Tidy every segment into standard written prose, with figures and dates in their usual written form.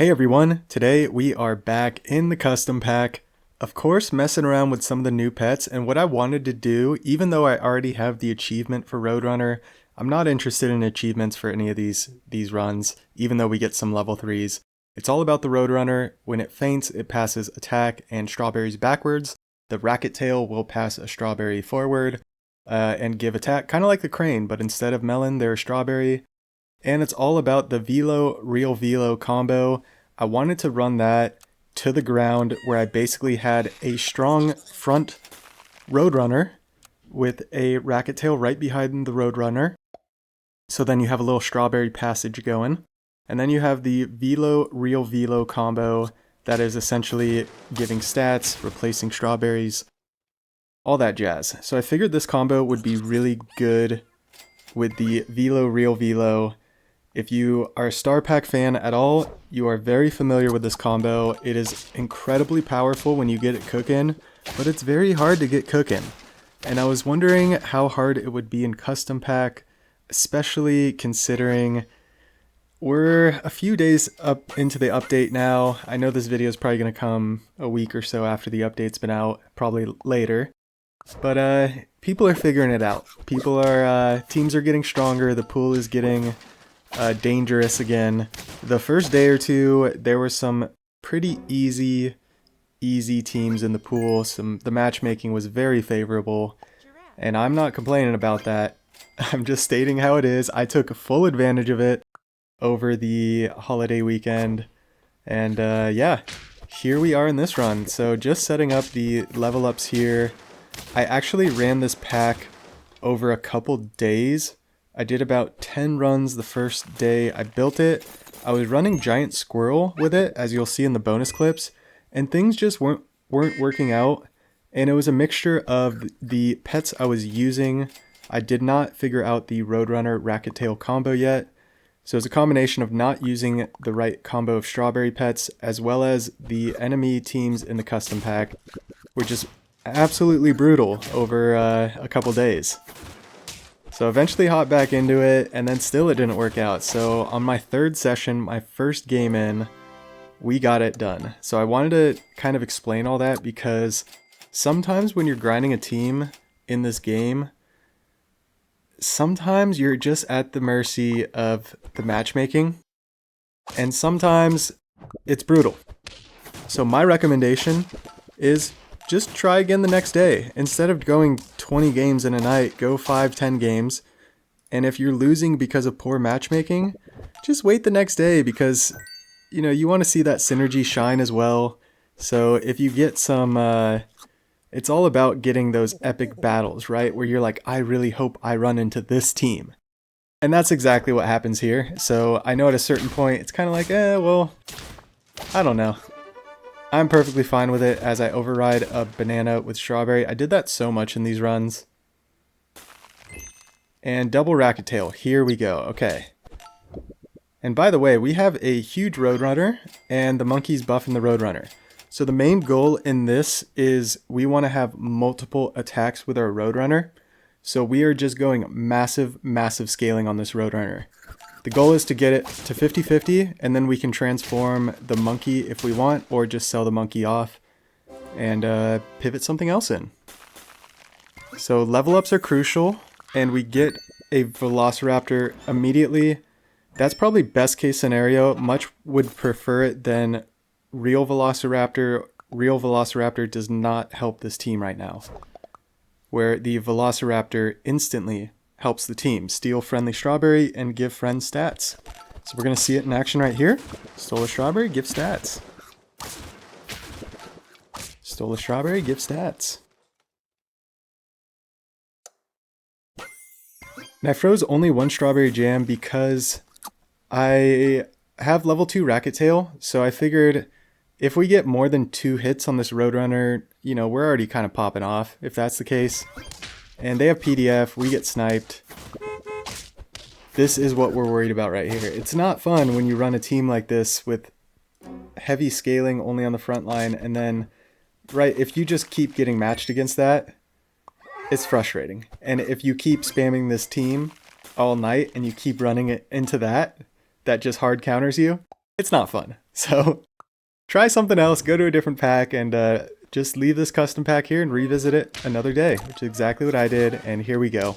Hey everyone, today we are back in the custom pack, of course messing around with some of the new pets, and what I wanted to do, even though I already have the achievement for Roadrunner, I'm not interested in achievements for any of these runs, even though we get some level 3s. It's all about the Roadrunner. When it faints, it passes attack and strawberries backwards. The Racket Tail will pass a strawberry forward and give attack, kind of like the crane, but instead of melon, they're strawberry. And it's all about the Velo, Real Velo combo. I wanted to run that to the ground where I basically had a strong front Roadrunner with a Racket Tail right behind the Roadrunner. So then you have a little strawberry passage going. And then you have the Velo, Real Velo combo that is essentially giving stats, replacing strawberries, all that jazz. So I figured this combo would be really good with the Velo, Real Velo. If you are a Star Pack fan at all, you are very familiar with this combo. It is incredibly powerful when you get it cooking, but it's very hard to get cooking. And I was wondering how hard it would be in custom pack, especially considering we're a few days up into the update now. I know this video is probably going to come a week or so after the update's been out, probably later. But people are figuring it out. Teams are getting stronger, the pool is getting dangerous again. The first day or two, there were some pretty easy teams in the pool. The matchmaking was very favorable, and I'm not complaining about that. I'm just stating how it is. I took full advantage of it over the holiday weekend, and yeah, here we are in this run. So just setting up the level ups here. I actually ran this pack over a couple days. I did about 10 runs the first day I built it. I was running Giant Squirrel with it, as you'll see in the bonus clips, and things just weren't working out. And it was a mixture of the pets I was using. I did not figure out the Roadrunner Racket Tail combo yet. So it's a combination of not using the right combo of strawberry pets, as well as the enemy teams in the custom pack were just absolutely brutal over a couple days. So eventually hopped back into it, and then still it didn't work out. So on my third session, my first game in, we got it done. So I wanted to kind of explain all that because sometimes when you're grinding a team in this game, sometimes you're just at the mercy of the matchmaking, and sometimes it's brutal. So my recommendation is just try again the next day. Instead of going 20 games in a night, go 5-10 games. And if you're losing because of poor matchmaking, just wait the next day, because you want to see that synergy shine as well. So if you get some it's all about getting those epic battles, right? Where you're like, I really hope I run into this team. And that's exactly what happens here. So I know at a certain point it's kind of like, well, I don't know. I'm perfectly fine with it as I override a banana with strawberry. I did that so much in these runs. And double Racket Tail. Here we go. Okay. And by the way, we have a huge Roadrunner, and the monkey's buffing the Roadrunner. So the main goal in this is we want to have multiple attacks with our Roadrunner. So we are just going massive scaling on this Roadrunner. The goal is to get it to 50-50, and then we can transform the monkey if we want, or just sell the monkey off and pivot something else in. So level ups are crucial, and we get a Velociraptor immediately. That's probably best case scenario. Much would prefer it than Real Velociraptor. Real Velociraptor does not help this team right now, where the Velociraptor instantly helps the team steal friendly strawberry and give friends stats. So we're going to see it in action right here. Stole a strawberry, give stats. Stole a strawberry, give stats. And I froze only one strawberry jam because I have level 2 Racket Tail, so I figured if we get more than 2 hits on this Roadrunner, we're already kind of popping off, if that's the case. And they have PDF, we get sniped. This is what we're worried about right here. It's not fun when you run a team like this with heavy scaling only on the front line, and then, right, if you just keep getting matched against that, it's frustrating. And if you keep spamming this team all night and you keep running it into that just hard counters you, it's not fun. So try something else, go to a different pack, and just leave this custom pack here and revisit it another day, which is exactly what I did. And here we go.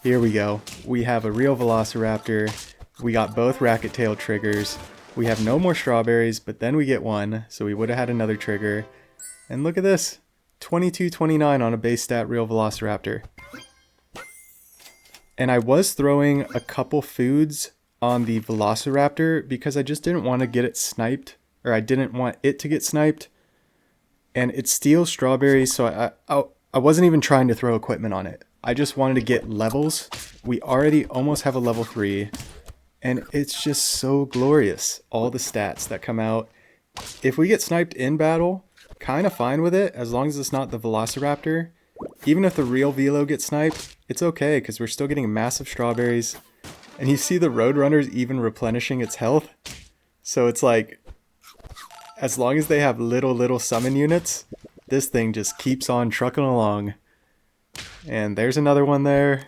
Here we go. We have a real Velociraptor. We got both Racket Tail triggers. We have no more strawberries, but then we get one, so we would have had another trigger. And look at this. 2229 on a base stat real Velociraptor. And I was throwing a couple foods on the Velociraptor because I just didn't want to get it sniped, or I didn't want it to get sniped. And it steals strawberries, so I wasn't even trying to throw equipment on it. I just wanted to get levels. We already almost have a level 3, and it's just so glorious. All the stats that come out. If we get sniped in battle, kind of fine with it, as long as it's not the Velociraptor. Even if the real Velo gets sniped, it's okay, because we're still getting massive strawberries. And you see the Roadrunner's even replenishing its health. So it's like, as long as they have little summon units, this thing just keeps on trucking along. And there's another one there.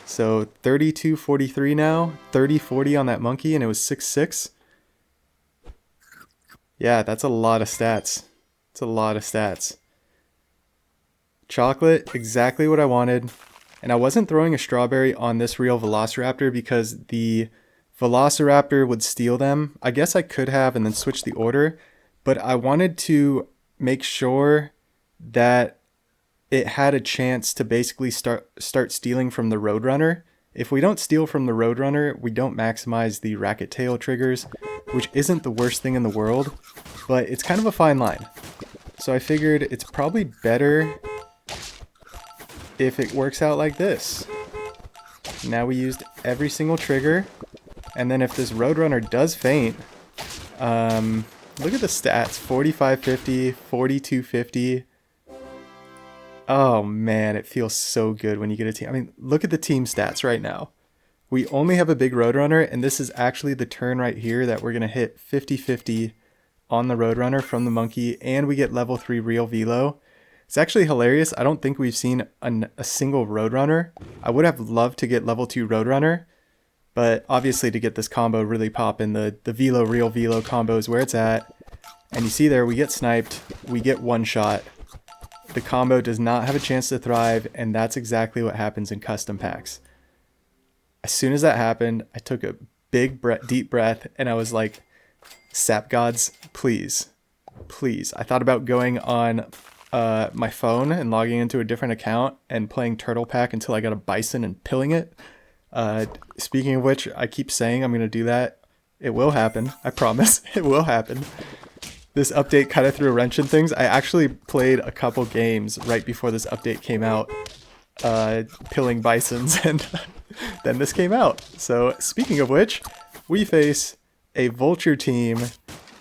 So 3243 now, 3040 on that monkey, and it was 6-6. Yeah, that's a lot of stats. It's a lot of stats. Chocolate, exactly what I wanted. And I wasn't throwing a strawberry on this real Velociraptor because the Velociraptor would steal them. I guess I could have and then switch the order, but I wanted to make sure that it had a chance to basically start stealing from the Roadrunner. If we don't steal from the Roadrunner, we don't maximize the Racket Tail triggers, which isn't the worst thing in the world, but it's kind of a fine line. So I figured it's probably better if it works out like this. Now we used every single trigger, and then if this Roadrunner does faint, look at the stats, 4550, 4250. Oh man, it feels so good when you get a team. I mean, look at the team stats right now. We only have a big Roadrunner, and this is actually the turn right here that we're going to hit 50-50 on the Roadrunner from the monkey, and we get level 3 real Velo. It's actually hilarious. I don't think we've seen a single Roadrunner. I would have loved to get level 2 Roadrunner, but obviously to get this combo really poppin', the Velo real Velo combo is where it's at. And you see there, we get sniped, we get one shot. The combo does not have a chance to thrive, and that's exactly what happens in custom packs. As soon as that happened, I took a big deep breath, and I was like, Sap gods, please, please. I thought about going on my phone and logging into a different account and playing Turtle Pack until I got a bison and pilling it. Speaking of which, I keep saying I'm going to do that. It will happen. I promise. It will happen. This update kind of threw a wrench in things. I actually played a couple games right before this update came out, pilling bisons, and then this came out. So speaking of which, we face a vulture team,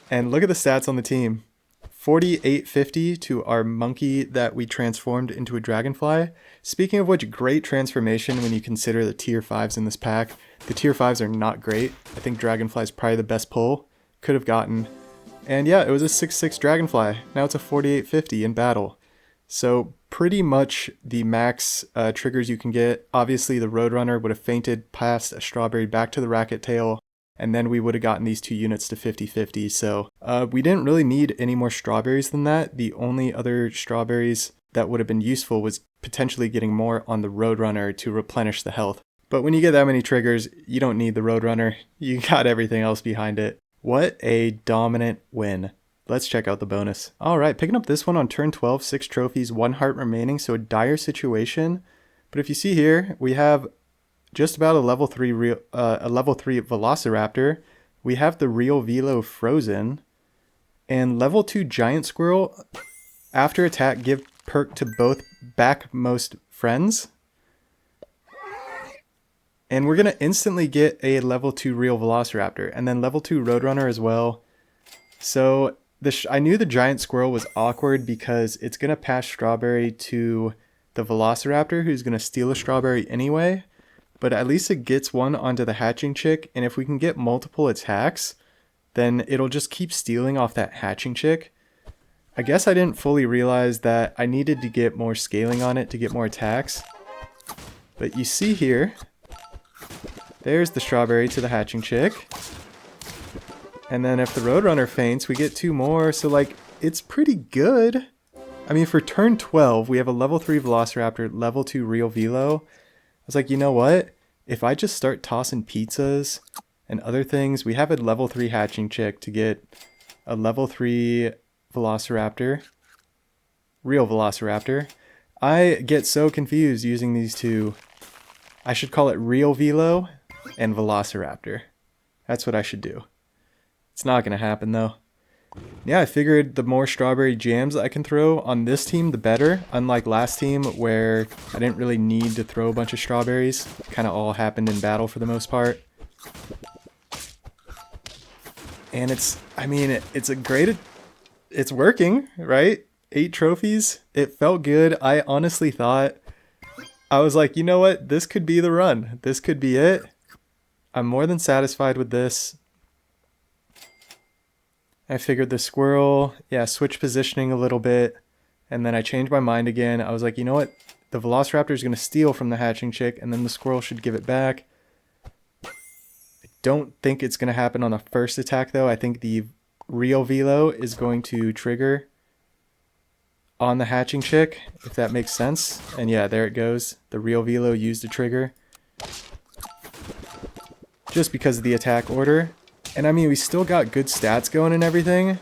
and look at the stats on the team. 4850 to our monkey that we transformed into a dragonfly. Speaking of which, great transformation when you consider the tier 5s in this pack. The tier 5s are not great. I think dragonfly is probably the best pull. Could have gotten. And yeah, it was a 6-6 dragonfly. Now it's a 4850 in battle. So pretty much the max triggers you can get. Obviously the Roadrunner would have fainted past a strawberry back to the Racket Tail, and then we would have gotten these two units to 50-50. So we didn't really need any more strawberries than that. The only other strawberries that would have been useful was potentially getting more on the Roadrunner to replenish the health. But when you get that many triggers, you don't need the Roadrunner. You got everything else behind it. What a dominant win. Let's check out the bonus. All right, picking up this one on turn 12, 6 trophies, 1 heart remaining, so a dire situation. But if you see here, we have just about a level 3 Velociraptor. We have the real Velo frozen, and level 2 giant squirrel. After attack, give perk to both backmost friends. And we're going to instantly get a level 2 real Velociraptor, and then level 2 Roadrunner as well. So I knew the giant squirrel was awkward because it's going to pass strawberry to the Velociraptor, who's going to steal a strawberry anyway. But at least it gets one onto the hatching chick, and if we can get multiple attacks, then it'll just keep stealing off that hatching chick. I guess I didn't fully realize that I needed to get more scaling on it to get more attacks. But you see here, there's the strawberry to the hatching chick. And then if the Roadrunner faints, we get 2 more. So like, it's pretty good. I mean, for turn 12, we have a level 3 Velociraptor, level 2 Real Velo. I was like, you know what? If I just start tossing pizzas and other things, we have a level 3 hatching chick to get a level 3 Velociraptor, Real Velociraptor. I get so confused using these two. I should call it Real Velo and Velociraptor. That's what I should do. It's not going to happen though. Yeah, I figured the more strawberry jams I can throw on this team, the better. Unlike last team where I didn't really need to throw a bunch of strawberries. Kind of all happened in battle for the most part. And it's working, right? 8 trophies. It felt good. I honestly thought, I was like, you know what? This could be the run. This could be it. I'm more than satisfied with this. I figured the squirrel, yeah, switch positioning a little bit, and then I changed my mind again. I was like, you know what? The Velociraptor is going to steal from the hatching chick, and then the squirrel should give it back. I don't think it's going to happen on the first attack, though. I think the Real Velo is going to trigger on the hatching chick, if that makes sense. And yeah, there it goes. The Real Velo used a trigger. Just because of the attack order. And I mean, we still got good stats going and everything,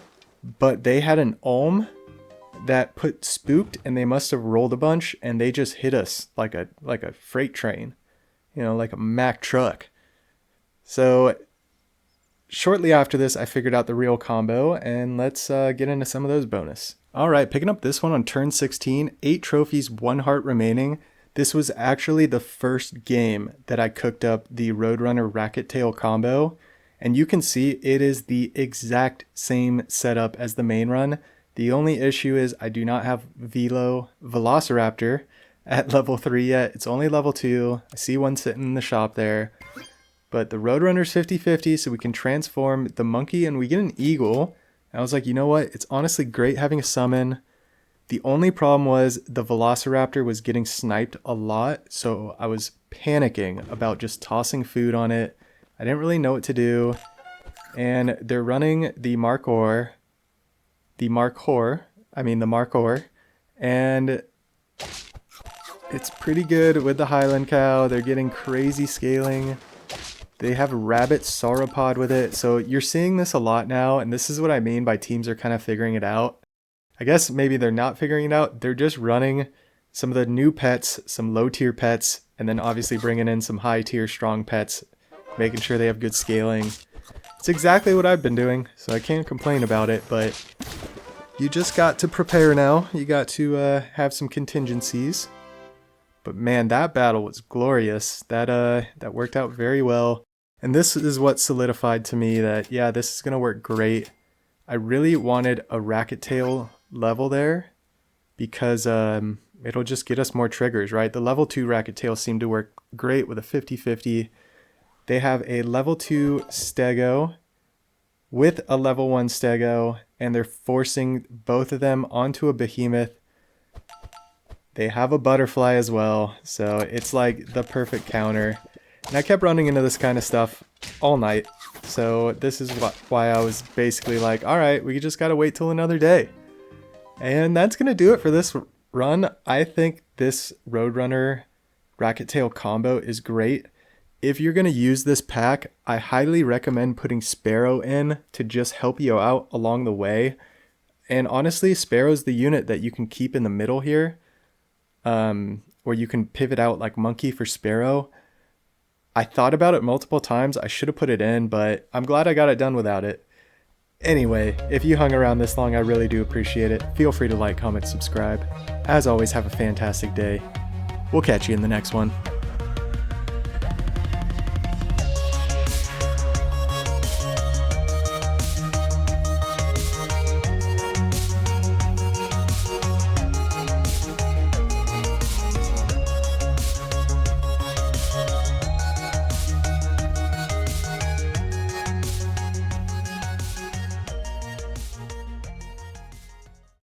but they had an Ulm that put spooked, and they must have rolled a bunch, and they just hit us like a freight train, you know, like a Mack truck. So shortly after this, I figured out the real combo, and let's get into some of those bonus. All right, picking up this one on turn 16, 8 trophies, 1 heart remaining. This was actually the first game that I cooked up the Roadrunner Racket Tail combo. And you can see it is the exact same setup as the main run. The only issue is I do not have Velociraptor at level 3 yet. It's only level 2. I see one sitting in the shop there. But the Roadrunner's 50-50, so we can transform the monkey and we get an eagle. And I was like, you know what? It's honestly great having a summon. The only problem was the Velociraptor was getting sniped a lot, so I was panicking about just tossing food on it. I didn't really know what to do, and they're running the Markor, and it's pretty good with the Highland Cow. They're getting crazy scaling. They have Rabbit Sauropod with it, so you're seeing this a lot now, and this is what I mean by teams are kind of figuring it out. I guess maybe they're not figuring it out. They're just running some of the new pets, some low-tier pets, and then obviously bringing in some high-tier strong pets, making sure they have good scaling. It's exactly what I've been doing, so I can't complain about it, but you just got to prepare now. You got to have some contingencies. But man, that battle was glorious. That worked out very well. And this is what solidified to me that, yeah, this is going to work great. I really wanted a Racket Tail level there because it'll just get us more triggers, right? The level 2 Racket Tail seemed to work great with a 50-50. They have a level 2 Stego with a level 1 Stego, and they're forcing both of them onto a behemoth. They have a butterfly as well, so it's like the perfect counter. And I kept running into this kind of stuff all night, so this is why I was basically like, alright, we just gotta wait till another day. And that's gonna do it for this run. I think this Roadrunner Racket Tail combo is great. If you're going to use this pack, I highly recommend putting Sparrow in to just help you out along the way. And honestly, Sparrow's the unit that you can keep in the middle here, where you can pivot out like Monkey for Sparrow. I thought about it multiple times. I should have put it in, but I'm glad I got it done without it. Anyway, if you hung around this long, I really do appreciate it. Feel free to like, comment, subscribe. As always, have a fantastic day. We'll catch you in the next one.